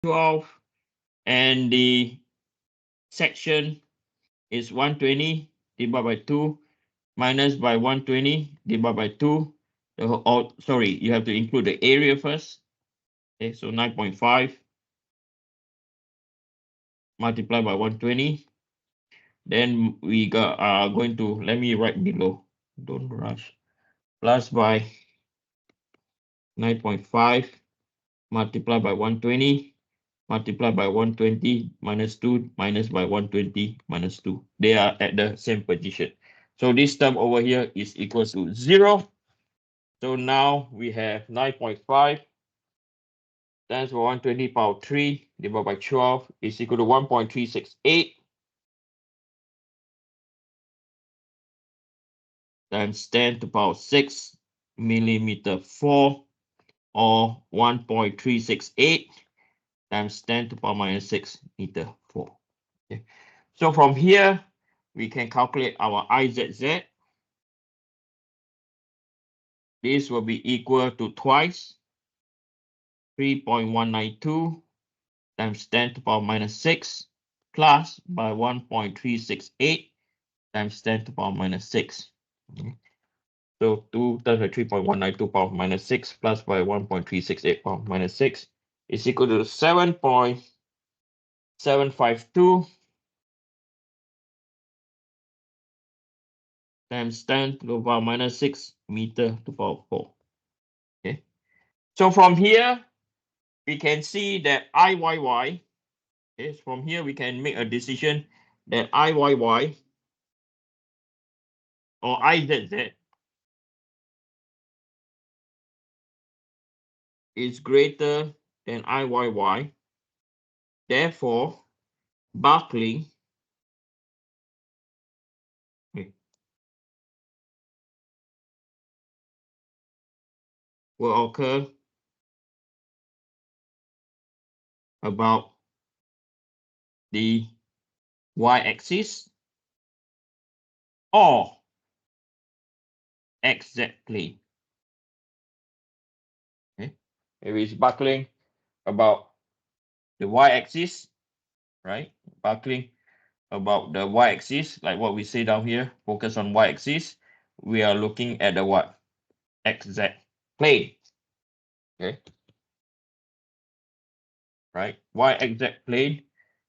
12, and the section is 120 divided by 2 minus by 120 divided by 2. Sorry, you have to include the area first. Okay, so 9.5 multiplied by 120. Then we are going to, let me write below, don't rush, plus by 9.5 multiplied by 120 multiplied by 120 minus 2 minus by 120 minus 2. They are at the same position. So this term over here is equal to 0. So now we have 9.5 times 120 power 3 divided by 12 is equal to 1.368 times 10 to the power 6 millimeter 4, or 1.368 times 10 to the power minus 6 meter 4. Okay. So from here, we can calculate our IZZ. This will be equal to twice 3.192 times 10 to the power minus 6 plus by 1.368 times 10 to the power minus 6. Okay. So 2 times by 3.192 power minus 6 plus by 1.368 power minus 6 is equal to 7.752 times 10 to the power minus 6 meter to the power 4. Okay. So from here, we can see that IYY, okay, from here we can make a decision that IYY or IZZ is greater than IYY. Therefore, buckling will occur about the y-axis or XZ plane. Okay, if it's buckling about the y-axis, right? Buckling about the y-axis, like what we say down here, focus on y-axis. We are looking at the what? XZ plane. Okay, right? Y-XZ plane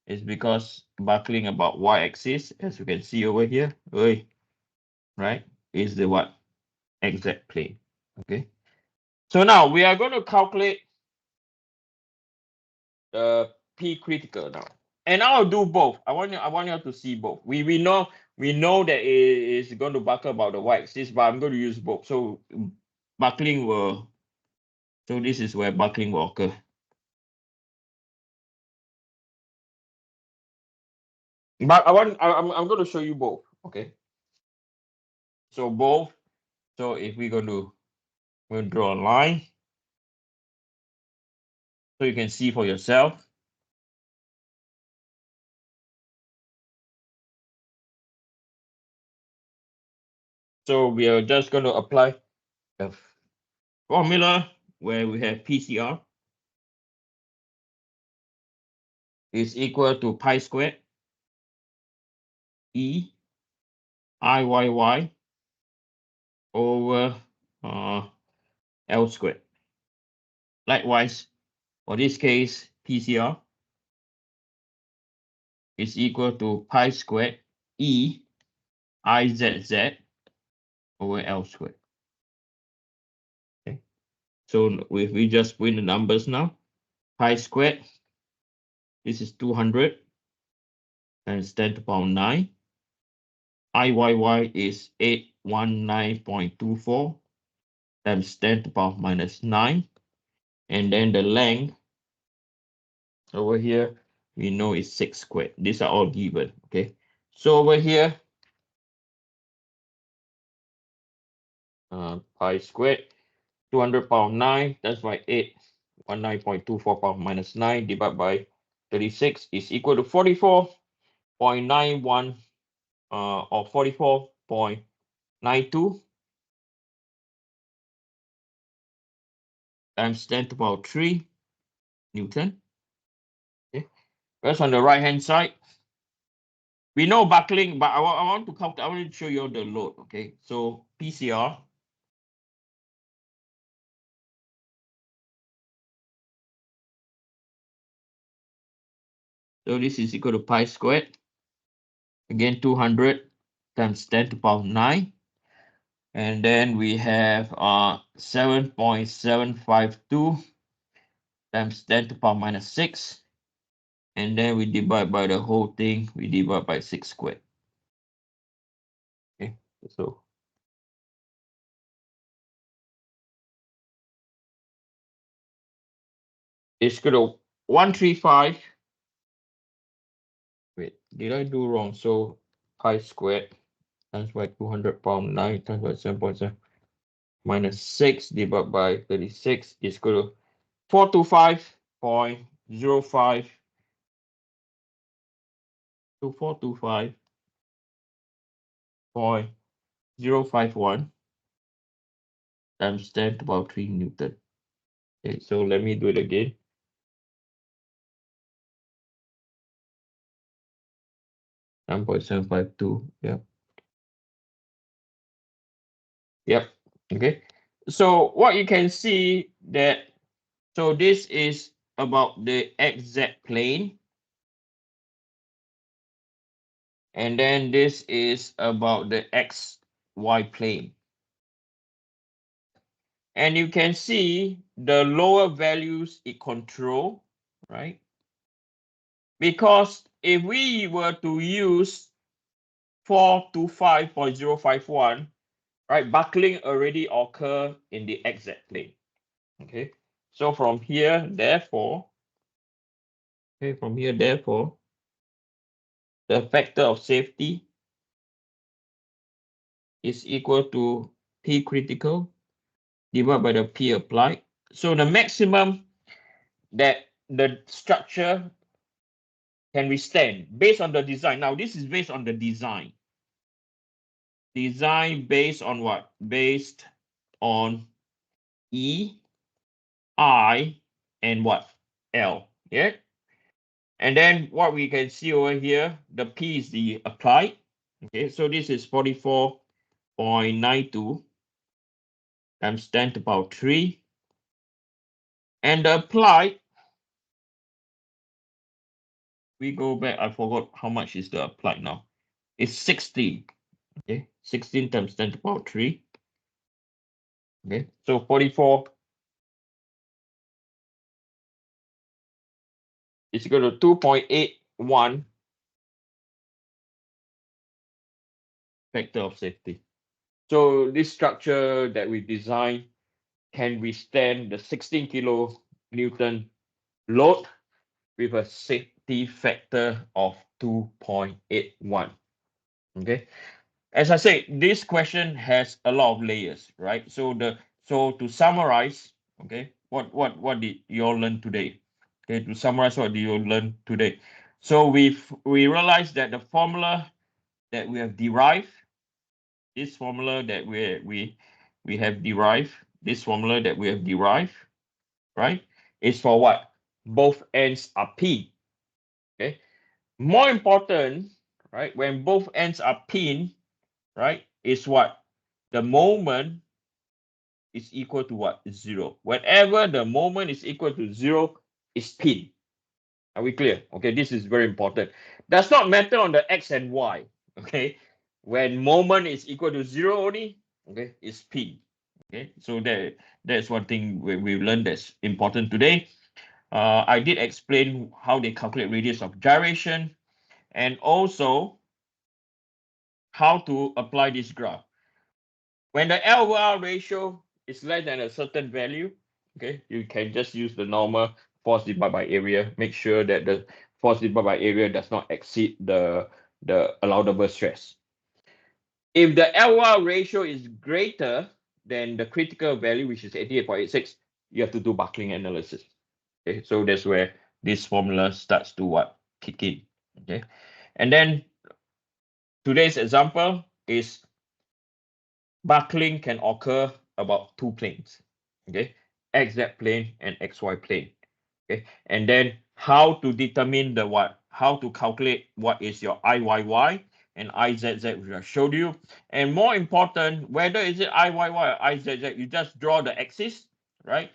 is because buckling about y-axis, as you can see over here, right, is the what? XZ plane. Okay. So now we are going to calculate the P critical now, and I'll do both. I want you to see both. We know that it is going to buckle about the y-axis, but I'm going to use both. So buckling will. So this is where buckling will occur. But I'm going to show you both. Okay. So both. So if we're going to, we'll draw a line so you can see for yourself. So we are just going to apply the formula where we have PCR is equal to pi squared E IYY over L squared. Likewise, for this case, PCR is equal to pi squared E IZZ over L squared. Okay. So if we just put in the numbers now, pi squared, this is 200 times 10 to the power 9. IYY is 819.24 times 10 to the power minus 9. And then the length over here, we know is 6 squared. These are all given. Okay. So over here, pi squared, 200 power 9, that's by 8, 19.24 power minus 9 divided by 36 is equal to 44.91 or 44.92 times 10 to the power 3 Newton. Whereas on the right hand side, we know buckling, but I want to calculate, I want to show you the load. Okay, so PCR. So this is equal to pi squared. Again, 200 times 10 to the power 9. And then we have 7.752 times 10 to the power minus 6. And then we divide by the whole thing, we divide by 6 squared. Okay, so it's equal to 135. Wait, did I do wrong? So pi squared times by 200 power 9 times by 7.7 minus 6 divided by 36 is equal to 425.05 to 425.051 times 10 to the power 3 Newton. Okay, so let me do it again. Nine 9.752. Yep. Yep. Okay. So what you can see that, so this is about the XZ plane. And then this is about the XY plane. And you can see the lower values it control, right? Because if we were to use 425.051, right, buckling already occur in the XZ plane. Okay, so from here, therefore, the factor of safety is equal to P critical divided by the P applied. So the maximum that the structure can withstand based on the design. Now, this is based on the design. Design based on what? Based on E, I, and what? L. Yeah. And then what we can see over here, the P is the applied. Okay, so this is 44.92 times 10 to the power 3. And the applied, we go back, I forgot how much is the applied now. It's 16. Okay, 16 times 10 to the power 3. Okay, so 44 is equal to 2.81 factor of safety. So this structure that we designed can withstand the 16 kilonewton load with a safety factor of 2.81. Okay. As I said, this question has a lot of layers, right? So to summarize, okay, what did you all learn today? Okay, to summarize, what did you learn today? So we realized that the formula that we have derived, this formula that we have derived, this formula that we have derived, right, is for what? Both ends are P. Okay. More important, right, when both ends are pinned, right, is what? The moment is equal to what? 0. Whenever the moment is equal to 0, it's pinned. Are we clear? Okay, this is very important. Does not matter on the X and Y. Okay, when moment is equal to 0 only, okay, it's pinned. Okay, so that's one thing we've learned that's important today. I did explain how they calculate radius of gyration and also how to apply this graph. When the L/R ratio is less than a certain value, okay, you can just use the normal force divided by area. Make sure that the force divided by area does not exceed the allowable stress. If the L/R ratio is greater than the critical value, which is 88.86, you have to do buckling analysis. Okay, so that's where this formula starts to what? Kick in. Okay, and then today's example is buckling can occur about two planes, okay, XZ plane and XY plane, okay, and then how to determine the what, how to calculate what is your IYY and IZZ, which I showed you. And more important, whether is it IYY or IZZ, you just draw the axis, right?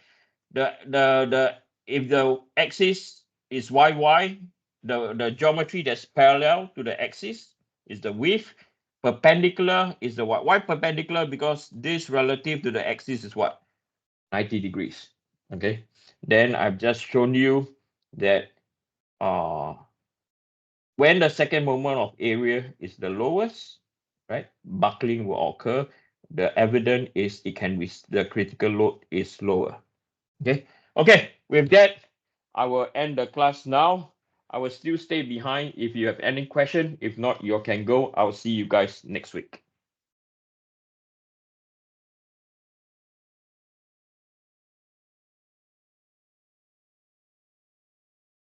The if the axis is YY, the geometry that's parallel to the axis is the width. Perpendicular is the what? Why perpendicular? Because this relative to the axis is what? 90 degrees. Okay. Then I've just shown you that when the second moment of area is the lowest, right, buckling will occur. The evidence is it can be the critical load is lower. Okay. Okay. With that, I will end the class now. I will still stay behind if you have any question. If not, you can go. I will see you guys next week.